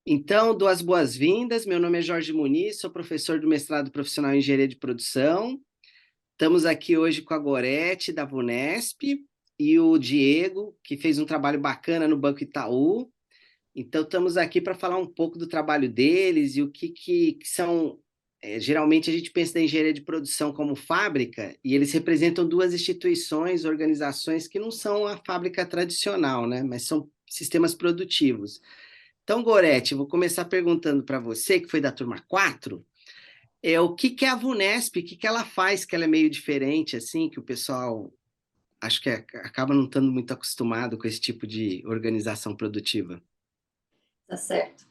Então, dou as boas-vindas. Meu nome é Jorge Muniz, sou professor do mestrado profissional em engenharia de produção. Estamos aqui hoje com a Gorete, da Vunesp, e o Diego, que fez um trabalho bacana no Banco Itaú. Então, estamos aqui para falar um pouco do trabalho deles e o que são. Geralmente, a gente pensa na engenharia de produção como fábrica, e eles representam duas instituições, organizações que não são a fábrica tradicional, né? Mas são sistemas produtivos. Então, Gorete, vou começar perguntando para você, que foi da turma 4, o que é a Vunesp, o que ela faz, que ela é meio diferente, assim, que o pessoal acho que acaba não estando muito acostumado com esse tipo de organização produtiva. Tá certo.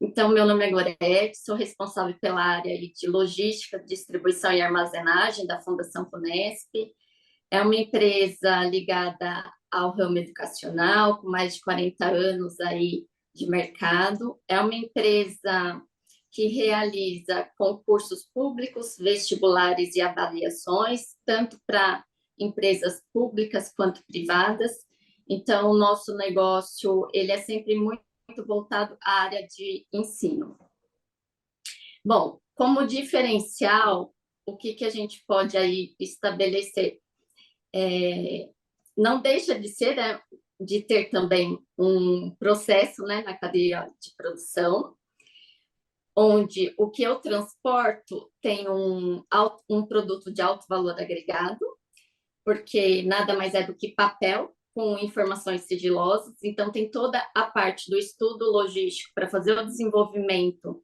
Então, meu nome é Gorete, sou responsável pela área de logística, distribuição e armazenagem da Fundação Vunesp. É uma empresa ligada ao ramo educacional, com mais de 40 anos aí de mercado. É uma empresa que realiza concursos públicos, vestibulares e avaliações, tanto para empresas públicas quanto privadas. Então, o nosso negócio ele é sempre muito voltado à área de ensino. Bom, como diferencial, o que a gente pode aí estabelecer? Não deixa de ser, né, de ter também um processo, né, na cadeia de produção, onde o que eu transporto tem um produto de alto valor agregado, porque nada mais é do que papel com informações sigilosas, então tem toda a parte do estudo logístico para fazer o desenvolvimento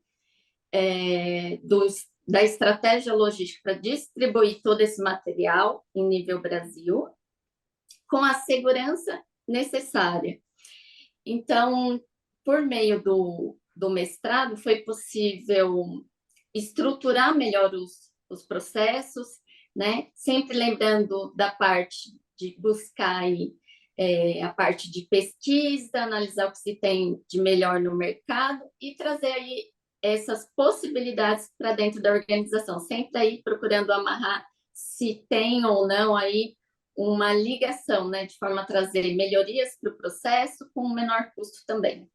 da estratégia logística para distribuir todo esse material em nível Brasil, com a segurança necessária. Então, por meio do mestrado, foi possível estruturar melhor os processos, né? Sempre lembrando da parte de buscar aí, a parte de pesquisa, analisar o que se tem de melhor no mercado e trazer aí essas possibilidades para dentro da organização, sempre aí procurando amarrar se tem ou não aí uma ligação, né, de forma a trazer melhorias para o processo com um menor custo também.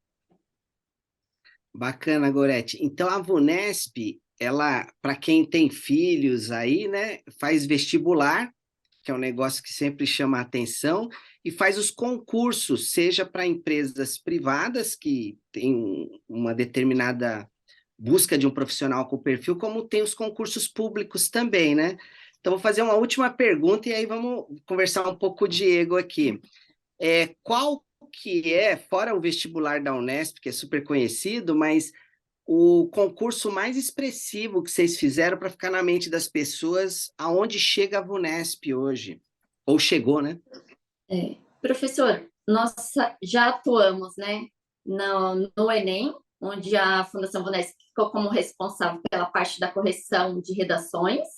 Bacana, Gorete. Então, a Vunesp, ela, para quem tem filhos aí, né, faz vestibular, que é um negócio que sempre chama a atenção, e faz os concursos, seja para empresas privadas, que têm uma determinada busca de um profissional com perfil, como tem os concursos públicos também, né? Então, vou fazer uma última pergunta e aí vamos conversar um pouco com o Diego aqui. Qual que é, fora o vestibular da Unesp, que é super conhecido, mas o concurso mais expressivo que vocês fizeram para ficar na mente das pessoas, aonde chega a Vunesp hoje? Ou chegou, né? Professor, nós já atuamos, né, no Enem, onde a Fundação Vunesp ficou como responsável pela parte da correção de redações.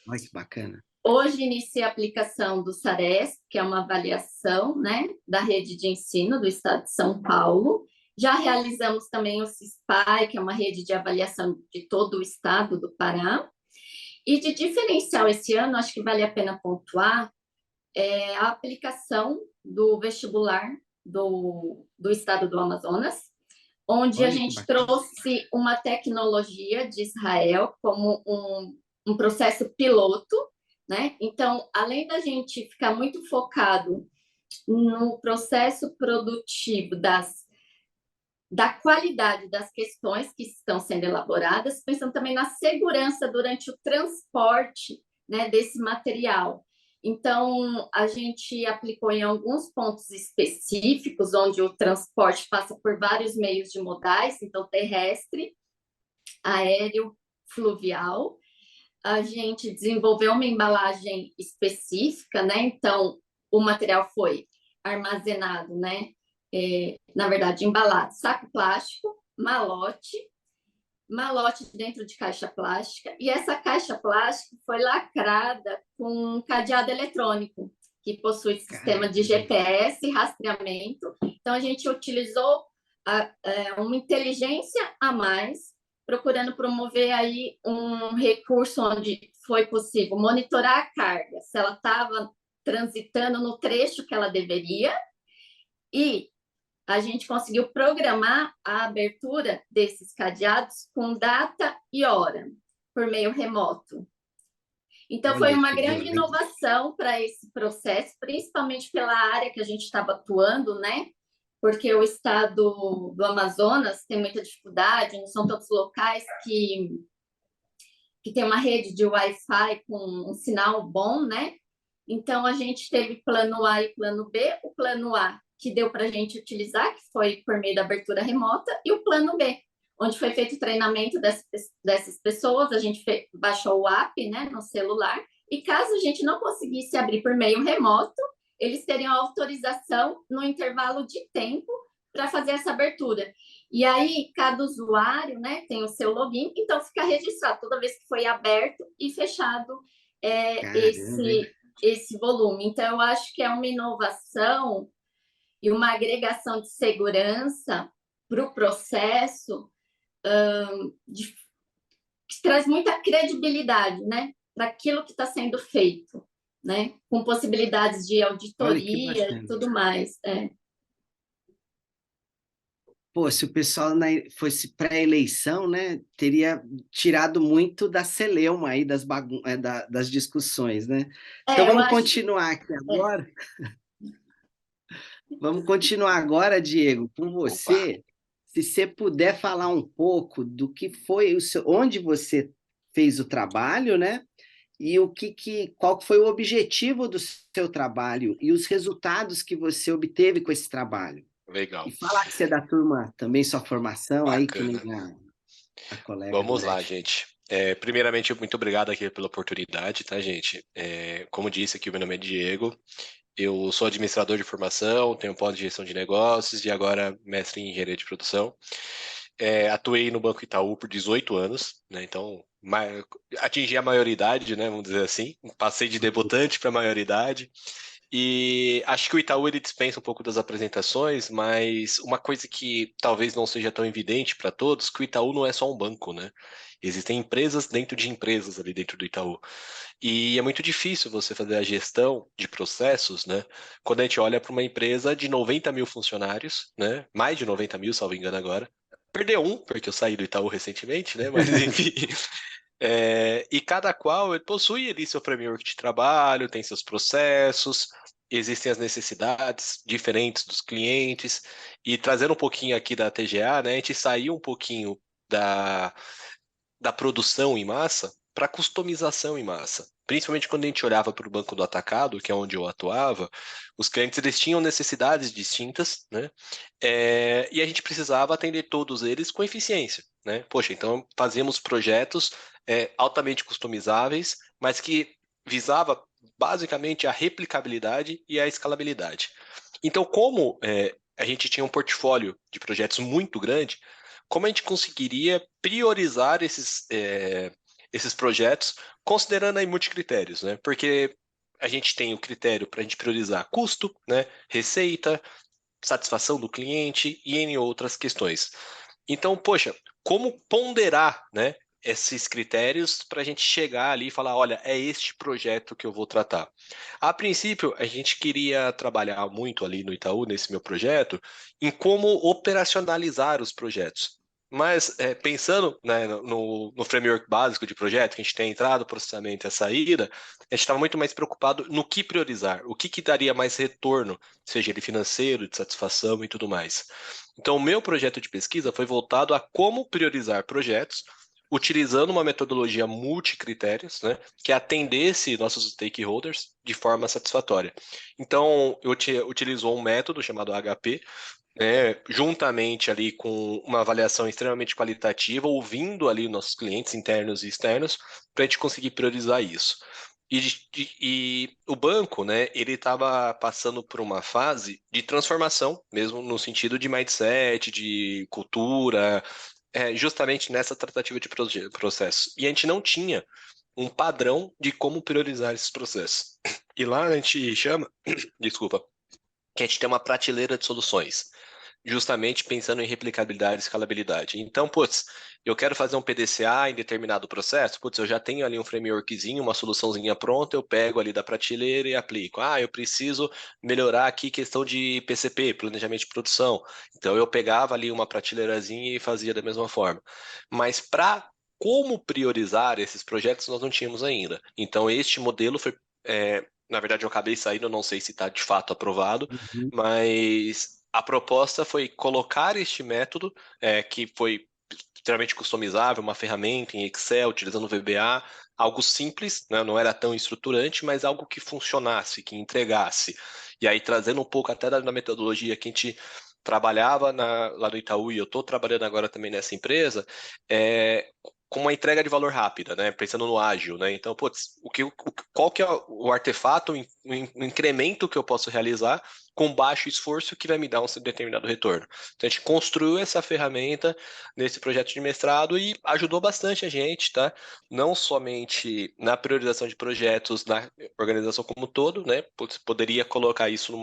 Olha que bacana. Hoje inicia a aplicação do SARES, que é uma avaliação, né, da rede de ensino do Estado de São Paulo. Já realizamos também o CISPAI, que é uma rede de avaliação de todo o estado do Pará. E de diferencial esse ano, acho que vale a pena pontuar, a aplicação do vestibular do estado do Amazonas, onde a Olha que gente bacana. trouxe uma tecnologia de Israel como um processo piloto, né? Então, além da gente ficar muito focado no processo produtivo da qualidade das questões que estão sendo elaboradas, pensando também na segurança durante o transporte, né, desse material. Então, a gente aplicou em alguns pontos específicos, onde o transporte passa por vários meios de modais, então terrestre, aéreo, fluvial. A gente desenvolveu uma embalagem específica, né? Então, o material foi armazenado, né? Na verdade, embalado, saco plástico, malote dentro de caixa plástica, e essa caixa plástica foi lacrada com um cadeado eletrônico, que possui sistema de Caramba. GPS, rastreamento. Então, a gente utilizou uma inteligência a mais, procurando promover aí um recurso onde foi possível monitorar a carga, se ela estava transitando no trecho que ela deveria, e a gente conseguiu programar a abertura desses cadeados com data e hora, por meio remoto. Então, foi Olha uma que grande beleza. inovação para esse processo, principalmente pela área que a gente estava atuando, né? Porque o estado do Amazonas tem muita dificuldade, não são tantos locais que tem uma rede de Wi-Fi com um sinal bom, né? Então, a gente teve plano A e plano B. O plano A, que deu para a gente utilizar, que foi por meio da abertura remota, e o plano B, onde foi feito o treinamento dessas pessoas, a gente baixou o app, né, no celular, e caso a gente não conseguisse abrir por meio remoto, eles teriam autorização no intervalo de tempo para fazer essa abertura. E aí, cada usuário, né, tem o seu login, então fica registrado toda vez que foi aberto e fechado Caramba, hein? esse volume. Então, eu acho que é uma inovação e uma agregação de segurança para o processo que traz muita credibilidade, né, para aquilo que está sendo feito, né, com possibilidades de Olha que auditoria e bacana. tudo mais. Pô, se o pessoal fosse pré-eleição, né, teria tirado muito da celeuma aí das discussões, né? Então Eu vamos acho. continuar aqui É, agora. Vamos continuar agora, Diego, com Opa, você. Se você puder falar um pouco do que foi onde você fez o trabalho, né? E qual que foi o objetivo do seu trabalho e os resultados que você obteve com esse trabalho. E legal, falar que você é da turma também, sua formação aí, que nem bacana. a colega Vamos lá, Gorete. gente. Primeiramente, muito obrigado aqui pela oportunidade, tá, gente? Como disse aqui, o meu nome é Diego. Eu sou administrador de formação, tenho pós de gestão de negócios e agora mestre em engenharia de produção. Atuei no Banco Itaú por 18 anos, né? Então, atingi a maioridade, né? Vamos dizer assim. Passei de debutante para maioridade. E acho que o Itaú ele dispensa um pouco das apresentações, mas uma coisa que talvez não seja tão evidente para todos, que o Itaú não é só um banco, né? Existem empresas dentro de empresas ali dentro do Itaú. E é muito difícil você fazer a gestão de processos, né? Quando a gente olha para uma empresa de 90 mil funcionários, né? Mais de 90 mil, salvo engano agora. Perdeu um, porque eu saí do Itaú recentemente, né? Mas enfim. E cada qual ele possui ali seu framework de trabalho, tem seus processos, existem as necessidades diferentes dos clientes. E trazendo um pouquinho aqui da TGA, né? A gente saiu um pouquinho da da produção em massa para customização em massa. Principalmente quando a gente olhava para o banco do atacado, que é onde eu atuava, os clientes eles tinham necessidades distintas, né? E a gente precisava atender todos eles com eficiência, né? Poxa, então fazíamos projetos altamente customizáveis, mas que visava basicamente a replicabilidade e a escalabilidade. Então, como a gente tinha um portfólio de projetos muito grande, como a gente conseguiria priorizar esses projetos, considerando aí multicritérios, né? Porque a gente tem o critério para a gente priorizar custo, né? Receita, satisfação do cliente e em outras questões. Então, poxa, como ponderar, né? Esses critérios para a gente chegar ali e falar, olha, é este projeto que eu vou tratar. A princípio, a gente queria trabalhar muito ali no Itaú, nesse meu projeto, em como operacionalizar os projetos. Mas pensando, né, no framework básico de projeto, que a gente tem a entrada, o processamento e a saída, a gente estava muito mais preocupado no que priorizar, o que daria mais retorno, seja ele financeiro, de satisfação e tudo mais. Então, o meu projeto de pesquisa foi voltado a como priorizar projetos, utilizando uma metodologia multicritérios, né, que atendesse nossos stakeholders de forma satisfatória. Então, eu utilizou um método chamado HP, né, juntamente ali com uma avaliação extremamente qualitativa, ouvindo ali nossos clientes internos e externos, para a gente conseguir priorizar isso. E o banco, né, ele estava passando por uma fase de transformação, mesmo no sentido de mindset, de cultura, justamente nessa tratativa de processo. E a gente não tinha um padrão de como priorizar esses processos. E lá a gente chama, desculpa, que a gente tem uma prateleira de soluções. justamente pensando em replicabilidade e escalabilidade. Então, putz, eu quero fazer um PDCA em determinado processo, putz, eu já tenho ali um frameworkzinho, uma soluçãozinha pronta, eu pego ali da prateleira e aplico. Ah, eu preciso melhorar aqui questão de PCP, planejamento de produção. Então, eu pegava ali uma prateleirazinha e fazia da mesma forma. Mas para como priorizar esses projetos, nós não tínhamos ainda. Então, este modelo foi. Na verdade, eu acabei saindo, não sei se está de fato aprovado, Uhum. mas a proposta foi colocar este método, que foi extremamente customizável, uma ferramenta em Excel, utilizando o VBA, algo simples, né? Não era tão estruturante, mas algo que funcionasse, que entregasse. E aí, trazendo um pouco até da metodologia que a gente trabalhava lá no Itaú, e eu estou trabalhando agora também nessa empresa, com uma entrega de valor rápida, né? Pensando no ágil, né? Então, putz, qual que é o artefato, o incremento que eu posso realizar com baixo esforço que vai me dar um determinado retorno. Então, a gente construiu essa ferramenta nesse projeto de mestrado e ajudou bastante a gente, tá? Não somente na priorização de projetos na organização como um todo, né? Putz, poderia colocar isso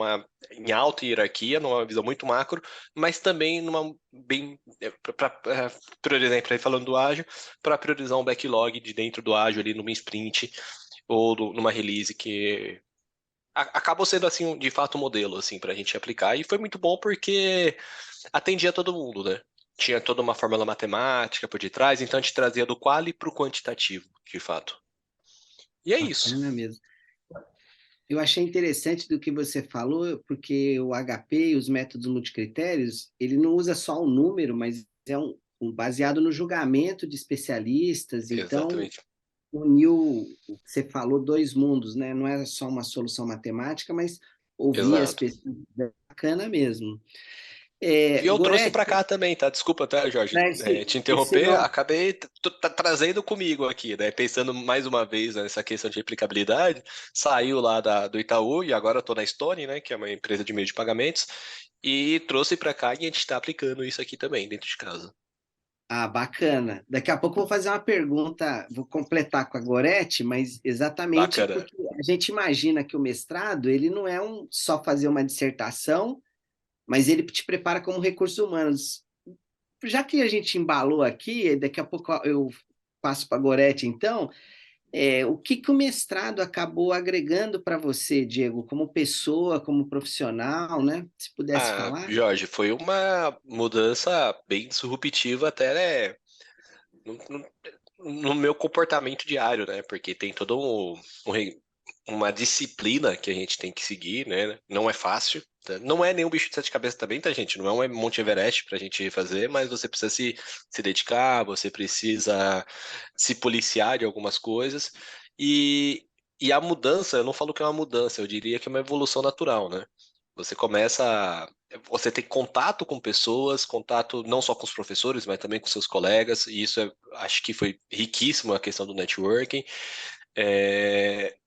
em alta hierarquia, numa visão muito macro, mas também numa bem, por exemplo, aí falando do ágil, para priorizar um backlog de dentro do ágil ali numa sprint ou numa release que acabou sendo assim de fato um modelo assim para a gente aplicar e foi muito bom porque atendia todo mundo, né? Tinha toda uma fórmula matemática por detrás, então a gente trazia do quali para o quantitativo, de fato. E é isso. Bacana mesmo. Eu achei interessante do que você falou, porque o HP e os métodos multicritérios, ele não usa só um número, mas é um baseado no julgamento de especialistas. Então, Exatamente. uniu o que você falou, dois mundos, né? Não era só uma solução matemática, mas ouvir as Exato. pessoas. Bacana mesmo. E eu trouxe para Goretti, cá também, tá? Desculpa, tá, Jorge, te esse interromper. Acabei trazendo comigo aqui, né? Pensando mais uma vez nessa questão de replicabilidade. Saiu lá do Itaú e agora eu tô na Stone, né? Que é uma empresa de meio de pagamentos. E trouxe para cá e a gente está aplicando isso aqui também, dentro de casa. Ah, bacana. Daqui a pouco eu vou fazer uma pergunta, vou completar com a Gorete, mas exatamente Bacana. porque a gente imagina que o mestrado, ele não é só fazer uma dissertação, mas ele te prepara como recursos humanos. Já que a gente embalou aqui, daqui a pouco eu passo para a Gorete, então, o que que o mestrado acabou agregando para você, Diego, como pessoa, como profissional, né? Se pudesse Ah, falar. Jorge, foi uma mudança bem disruptiva até, né, no, no- no meu comportamento diário, né? Porque tem todo uma disciplina que a gente tem que seguir, né? Não é fácil, tá? Não é nenhum bicho de sete cabeças também, tá, gente? Não é um Monte Everest pra gente fazer, mas você precisa se dedicar, você precisa se policiar de algumas coisas. E, e a mudança, eu não falo que é uma mudança, eu diria que é uma evolução natural, né? Você começa. Você tem contato com pessoas, contato não só com os professores, mas também com seus colegas, e isso acho que foi riquíssimo a questão do networking.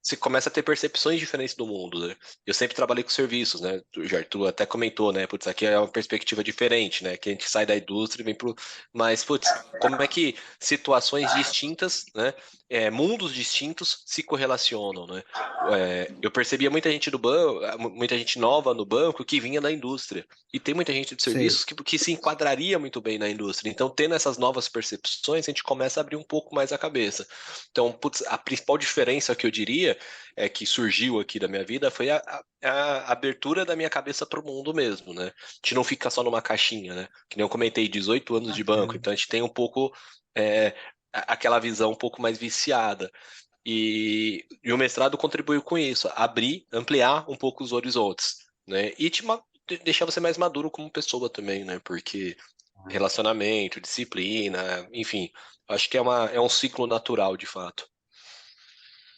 Você começa a ter percepções diferentes do mundo, né? Eu sempre trabalhei com serviços, né? Tu até comentou, né? Putz, aqui é uma perspectiva diferente, né? Que a gente sai da indústria e vem pro. Mas, putz, como é que situações distintas, né? Mundos distintos se correlacionam, né? Eu percebia muita gente do banco, muita gente nova no banco que vinha da indústria. E tem muita gente de Sei. serviços que se enquadraria muito bem na indústria. Então, tendo essas novas percepções, a gente começa a abrir um pouco mais a cabeça. Então, putz, a principal diferença que eu diria que surgiu aqui da minha vida foi a abertura da minha cabeça para o mundo mesmo, né? A gente não fica só numa caixinha, né? Que nem eu comentei, 18 anos de banco, Bacana. então a gente tem um pouco aquela visão um pouco mais viciada. E o mestrado contribuiu com isso, abrir, ampliar um pouco os horizontes, né? E deixar você mais maduro como pessoa também, né? Porque relacionamento, disciplina, enfim, acho que é um ciclo natural, de fato.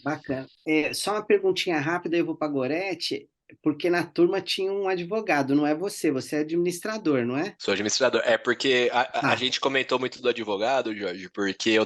Bacana. Só uma perguntinha rápida, eu vou para a Gorete, porque na turma tinha um advogado, não é você, você é administrador, não é? Sou administrador. É porque a Ah, gente comentou muito do advogado, Jorge, porque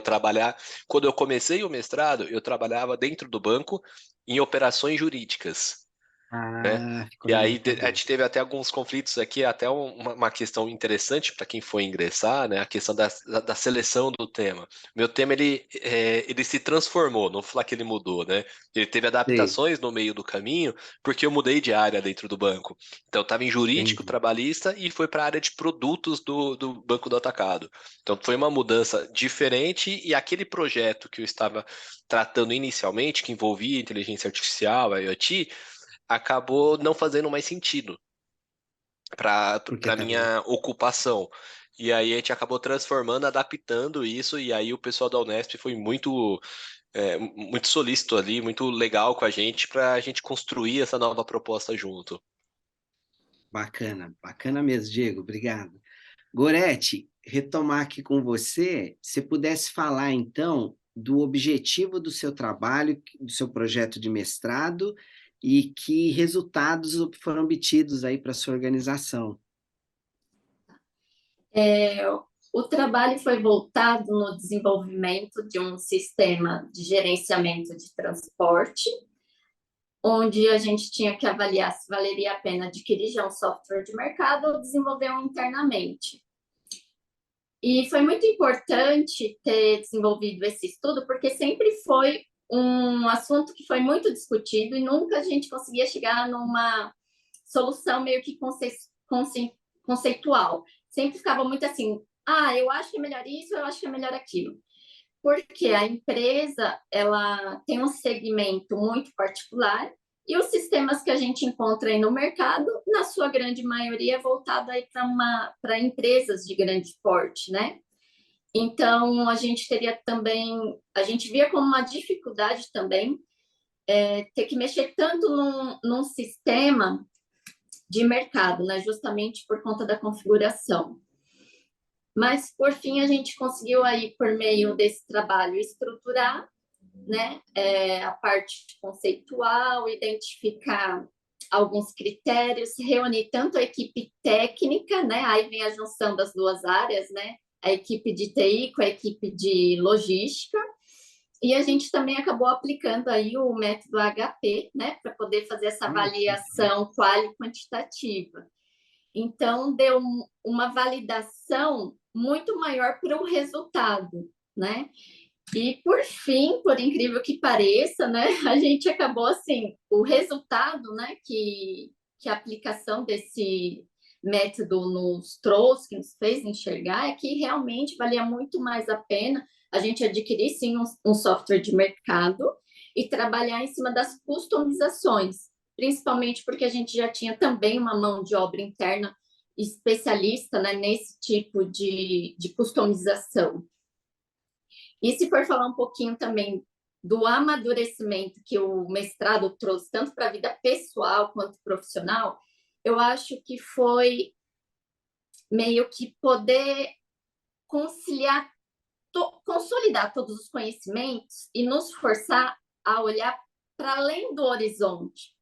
quando eu comecei o mestrado, eu trabalhava dentro do banco em operações jurídicas. né? Ficou E na aí minha a cabeça. gente teve até alguns conflitos aqui, até uma questão interessante para quem for ingressar, né? A questão da seleção do tema. Meu tema, ele se transformou, não vou falar que ele mudou, né? Ele teve Sei, adaptações no meio do caminho, porque eu mudei de área dentro do banco. Então, eu estava em jurídico entendi. trabalhista e foi para a área de produtos do Banco do Atacado. Então, foi uma mudança diferente e aquele projeto que eu estava tratando inicialmente, que envolvia inteligência artificial, IoT, acabou não fazendo mais sentido para Porque para tá... minha ocupação. E aí a gente acabou transformando, adaptando isso, e aí o pessoal da Unesp foi muito solícito ali, muito legal com a gente para a gente construir essa nova proposta junto. Bacana, bacana mesmo, Diego, obrigado. Gorete, retomar aqui com você, se pudesse falar então do objetivo do seu trabalho, do seu projeto de mestrado e que resultados foram obtidos aí para sua organização. O trabalho foi voltado no desenvolvimento de um sistema de gerenciamento de transporte, onde a gente tinha que avaliar se valeria a pena adquirir já um software de mercado ou desenvolver um internamente. E foi muito importante ter desenvolvido esse estudo, porque sempre foi um assunto que foi muito discutido e nunca a gente conseguia chegar numa solução meio que conceitual. Sempre ficava muito assim, eu acho que é melhor isso, eu acho que é melhor aquilo. Porque a empresa, ela tem um segmento muito particular e os sistemas que a gente encontra aí no mercado, na sua grande maioria, é voltado aí para empresas de grande porte, né? Então, a gente teria também, a gente via como uma dificuldade também ter que mexer tanto num sistema de mercado, né? Justamente por conta da configuração. Mas, por fim, a gente conseguiu aí, por meio desse trabalho, estruturar, né, a parte conceitual, identificar alguns critérios, reunir tanto a equipe técnica, né, aí vem a junção das duas áreas, né, a equipe de TI com a equipe de logística, e a gente também acabou aplicando aí o método HP, né, para poder fazer essa Olha que bacana. avaliação quali-quantitativa. Então, deu uma validação muito maior para o resultado, né? E, por fim, por incrível que pareça, né, a gente acabou assim, o resultado, né, que a aplicação desse método nos trouxe, que nos fez enxergar, é que realmente valia muito mais a pena a gente adquirir, sim, um software de mercado e trabalhar em cima das customizações, principalmente porque a gente já tinha também uma mão de obra interna especialista, né, nesse tipo de customização. E se for falar um pouquinho também do amadurecimento que o mestrado trouxe, tanto para a vida pessoal quanto profissional, eu acho que foi meio que poder conciliar, consolidar todos os conhecimentos e nos forçar a olhar para além do horizonte,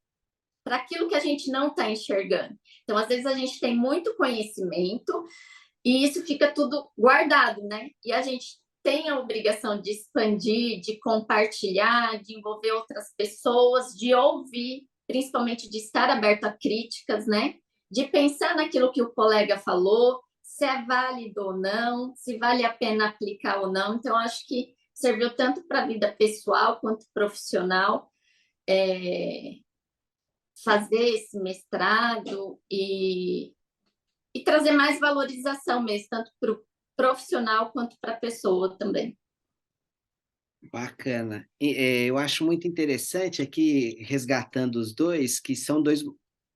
para aquilo que a gente não está enxergando. Então, às vezes, a gente tem muito conhecimento e isso fica tudo guardado, né? E a gente tem a obrigação de expandir, de compartilhar, de envolver outras pessoas, de ouvir, principalmente de estar aberto a críticas, né? De pensar naquilo que o colega falou, se é válido ou não, se vale a pena aplicar ou não. Então, acho que serviu tanto para a vida pessoal quanto profissional, fazer esse mestrado e trazer mais valorização mesmo, tanto para o profissional quanto para a pessoa também. Bacana. Eu acho muito interessante aqui, resgatando os dois, que são dois.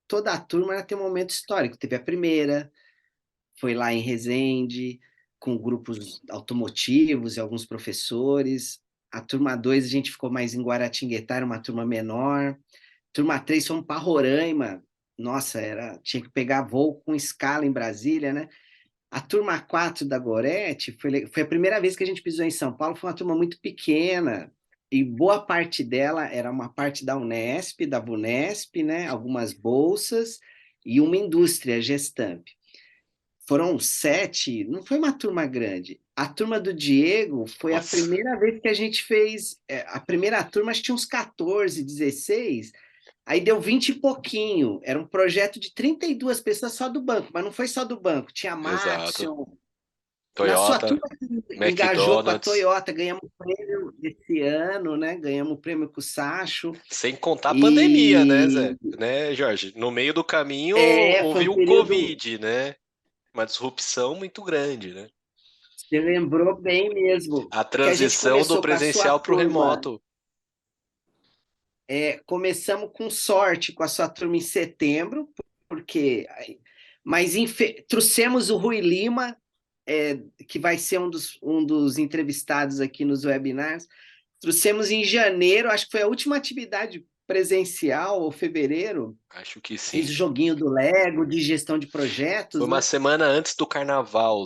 Toda a turma ela tem um momento histórico. Teve a primeira, foi lá em Resende, com grupos automotivos e alguns professores. A turma 2 a gente ficou mais em Guaratinguetá, era uma turma menor. Turma 3 fomos para Roraima. Nossa, tinha que pegar voo com escala em Brasília, né? A turma 4 da Gorete foi a primeira vez que a gente pisou em São Paulo, foi uma turma muito pequena, e boa parte dela era uma parte da Unesp, da Vunesp, né? Algumas bolsas e uma indústria, Gestamp. Foram 7, não foi uma turma grande. A turma do Diego foi a Nossa, primeira vez que a gente fez. A primeira turma, acho que tinha uns 14, 16. Aí deu 20 e pouquinho. Era um projeto de 32 pessoas só do banco, mas não foi só do banco. Tinha Exato. Matson. Na sua Toyota, turma que engajou com a McDonald's, Toyota, ganhamos prêmio esse ano, né? Ganhamos prêmio com o Sacho. sem contar a pandemia, né, E Zé? Né, Jorge? No meio do caminho foi houve um o período. Covid, né? Uma disrupção muito grande, né? Você lembrou bem mesmo, A que a gente transição do começou com a sua presencial para o turma. remoto. Começamos com sorte com a sua turma em setembro, porque. Mas trouxemos o Rui Lima, que vai ser um dos entrevistados aqui nos webinars. Trouxemos em janeiro, acho que foi a última atividade presencial, ou fevereiro. Acho que Fez sim. o joguinho do Lego, de gestão de Foi projetos, uma né? semana antes do carnaval,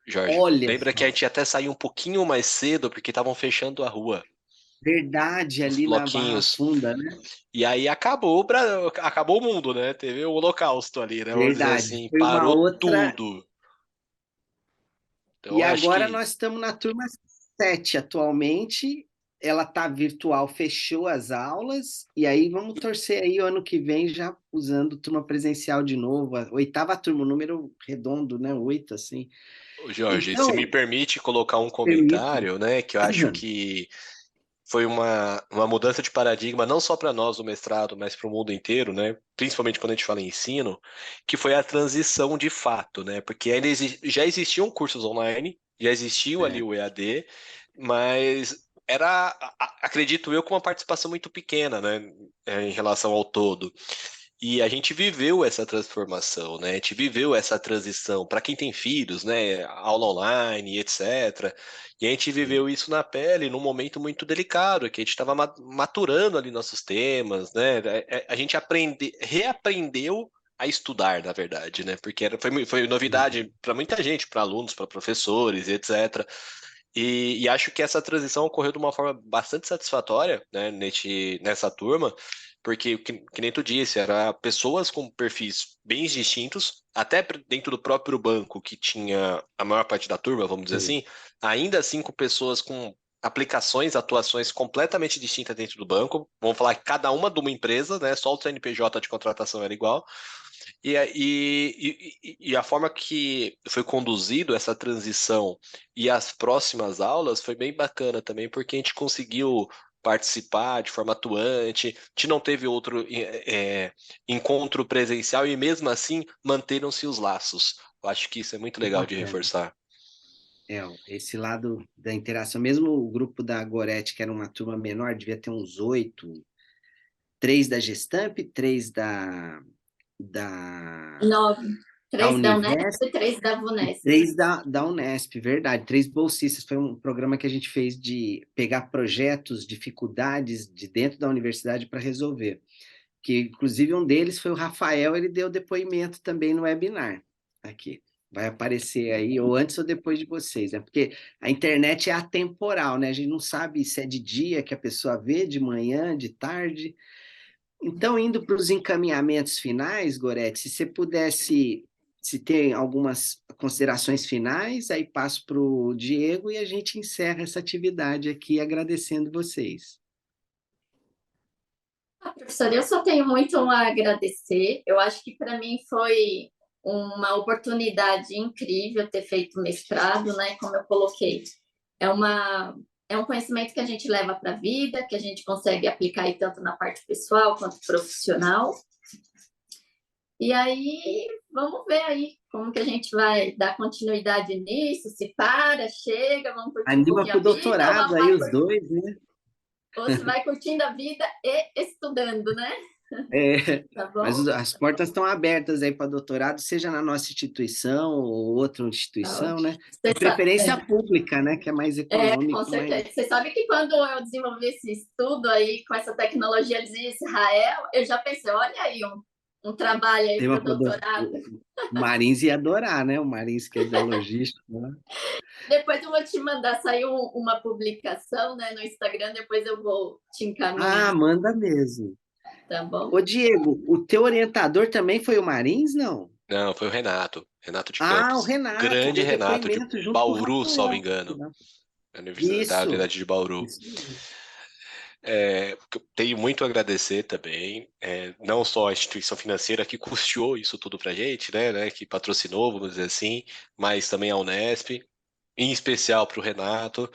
Jorge. Olha Lembra que a só, gente até saiu um pouquinho mais cedo porque estavam fechando a rua, verdade, os ali na Barra bloquinhos. Funda, né? E aí acabou o mundo, né? Teve o holocausto ali, né? Vamos dizer Verdade. assim, Foi uma parou outra. tudo. E Então acho agora que nós estamos na turma 7 atualmente. Ela está virtual, fechou as aulas, e aí vamos torcer aí o ano que vem já usando turma presencial de novo, a oitava turma, um número redondo, né? 8, assim. Ô, Jorge, se me Então, permite colocar um permito. comentário, né, que eu acho que foi uma mudança de paradigma, não só para nós do mestrado, mas para o mundo inteiro, né, principalmente quando a gente fala em ensino, que foi a transição de fato, né, porque ainda já existiam cursos online, já existiu ali É, o EAD, mas era, acredito eu, com uma participação muito pequena, né, em relação ao todo. E a gente viveu essa transformação, né? A gente viveu essa transição para quem tem filhos, né? Aula online, etc. E a gente sim. viveu isso na pele num momento muito delicado, que a gente estava maturando ali nossos temas, né? A gente reaprendeu a estudar, na verdade, né? Porque foi novidade para muita gente, para alunos, para professores, etc. E acho que essa transição ocorreu de uma forma bastante satisfatória, né, nessa turma, porque, que nem tu disse, era pessoas com perfis bem distintos, até dentro do próprio banco, que tinha a maior parte da turma, vamos dizer Sim. assim, ainda assim com pessoas com aplicações, atuações completamente distintas dentro do banco. Vamos falar que cada uma de uma empresa, né, só o CNPJ de contratação era igual. E a forma que foi conduzido essa transição e as próximas aulas foi bem bacana também, porque a gente conseguiu participar de forma atuante, a gente não teve outro encontro presencial e mesmo assim manteram-se os laços. Eu acho que isso é muito Que legal de bacana. reforçar. Esse lado da interação, mesmo o grupo da Gorete, que era uma turma menor, devia ter uns 8, 3 da Gestamp, 3 da, 9. da 3 da Unesp Univesp e 3 da e Vunesp. 3 da Unesp, verdade. 3 bolsistas. Foi um programa que a gente fez de pegar projetos, dificuldades de dentro da universidade para resolver. Que, inclusive, um deles foi o Rafael, ele deu depoimento também no webinar aqui. Vai aparecer aí, ou antes ou depois de vocês, né? Porque a internet é atemporal, né? A gente não sabe se é de dia que a pessoa vê, de manhã, de tarde. Então, indo para os encaminhamentos finais, Gorete, se você pudesse, se tem algumas considerações finais, aí passo para o Diego e a gente encerra essa atividade aqui, agradecendo vocês. Professora, eu só tenho muito a agradecer. Eu acho que para mim foi uma oportunidade incrível ter feito mestrado, né? Como eu coloquei, é um conhecimento que a gente leva para a vida, que a gente consegue aplicar aí tanto na parte pessoal quanto profissional. E aí, vamos ver aí como que a gente vai dar continuidade nisso, se para, chega, vamos curtir um Anima pouquinho para a o vida, doutorado aí, os dois, né? ou se vai curtindo a vida e estudando, né? É, Tá mas bom? as portas estão abertas aí para doutorado, seja na nossa instituição ou outra Tá instituição, ótimo. né? De preferência pública, né? Que é mais Com econômico, mais. certeza. Você sabe que quando eu desenvolvi esse estudo aí com essa tecnologia de Israel, eu já pensei, olha aí, um trabalho aí para Tema o para doutorado. o Marins ia adorar, né? O Marins, que é da logística, né? Depois eu vou te mandar, saiu uma publicação, né, no Instagram, depois eu vou te Ah, encaminhar, manda mesmo. tá bom? Ô, Diego, o teu orientador também foi o Marins, não? Não, foi o Renato, Renato de Ah, o Campos. Renato, Grande deu Renato de depoimento junto com o Bauru, salvo Rafael. engano, da Isso, Universidade de Bauru. isso mesmo. que eu tenho muito a agradecer também, não só a instituição financeira que custeou isso tudo para a gente, né, que patrocinou, vamos dizer assim, mas também a Unesp, em especial para o Renato,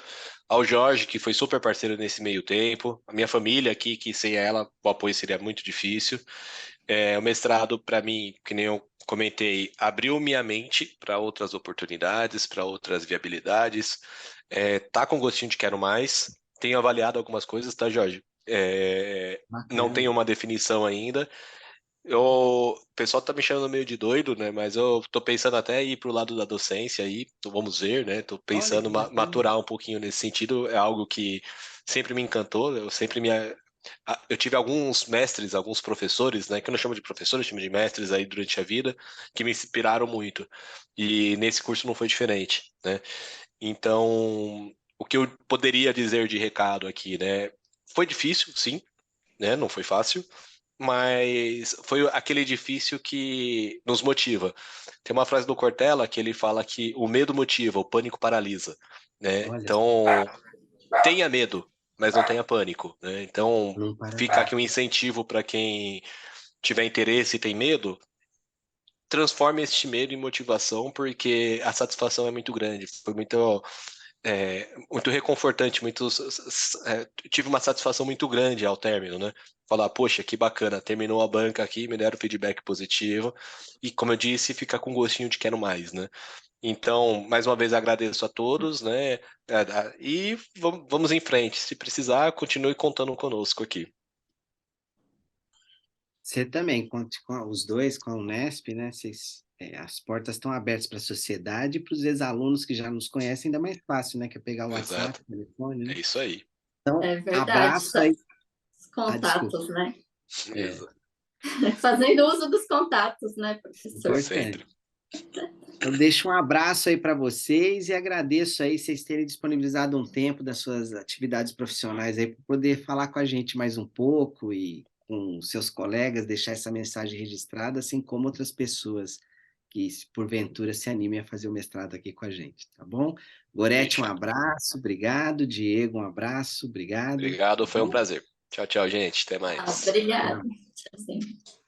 ao Jorge, que foi super parceiro nesse meio tempo, a minha família aqui, que sem ela o apoio seria muito difícil. O mestrado, para mim, que nem eu comentei, abriu minha mente para outras oportunidades, para outras viabilidades. Tá com gostinho de quero mais. Tenho avaliado algumas coisas, tá, Jorge? Não Bacana. tenho uma definição ainda. O pessoal tá me chamando meio de doido, né? Mas eu tô pensando até ir pro lado da docência aí, vamos ver, né? Tô Olha pensando que bacana. maturar um pouquinho nesse sentido, é algo que sempre me encantou, eu tive alguns mestres, alguns professores, né? Que eu não chamo de professores, eu chamo de mestres aí durante a vida, que me inspiraram muito. E nesse curso não foi diferente, né? Então, o que eu poderia dizer de recado aqui, né? Foi difícil, sim, né? Não foi fácil, mas foi aquele difícil que nos motiva. Tem uma frase do Cortella que ele fala que o medo motiva, o pânico paralisa, né? Olha, Então, tenha medo, mas não tenha pânico, né? Então, não para. fica aqui um incentivo para quem tiver interesse e tem medo, transforme este medo em motivação, porque a satisfação é muito grande. Foi muito reconfortante, tive uma satisfação muito grande ao término, né? Falar, poxa, que bacana, terminou a banca aqui, me deram feedback positivo, e como eu disse, fica com gostinho de quero mais, né? Então, mais uma vez agradeço a todos, né? E vamos em frente. Se precisar, continue contando conosco aqui. Você também, com os dois, com a Unesp, né? As portas estão abertas para a sociedade e para os ex-alunos que já nos conhecem, ainda mais fácil, né? Que é pegar o WhatsApp, Exato. o telefone, né? É isso aí. Então, É verdade, abraço aí. os Ah, desculpa. contatos, né? É, Fazendo uso dos contatos, né, professor? Sempre. importante. Eu deixo um abraço aí para vocês e agradeço aí vocês terem disponibilizado um tempo das suas atividades profissionais aí para poder falar com a gente mais um pouco e com seus colegas, deixar essa mensagem registrada, assim como outras pessoas que, se porventura, se animem a fazer o mestrado aqui com a gente, tá bom? Gorete, um Fechado. abraço, obrigado. Diego, um abraço, obrigado. Obrigado, Tá foi um bom? prazer. Tchau, tchau, gente. Até Ah, mais. obrigada. Tchauzinho.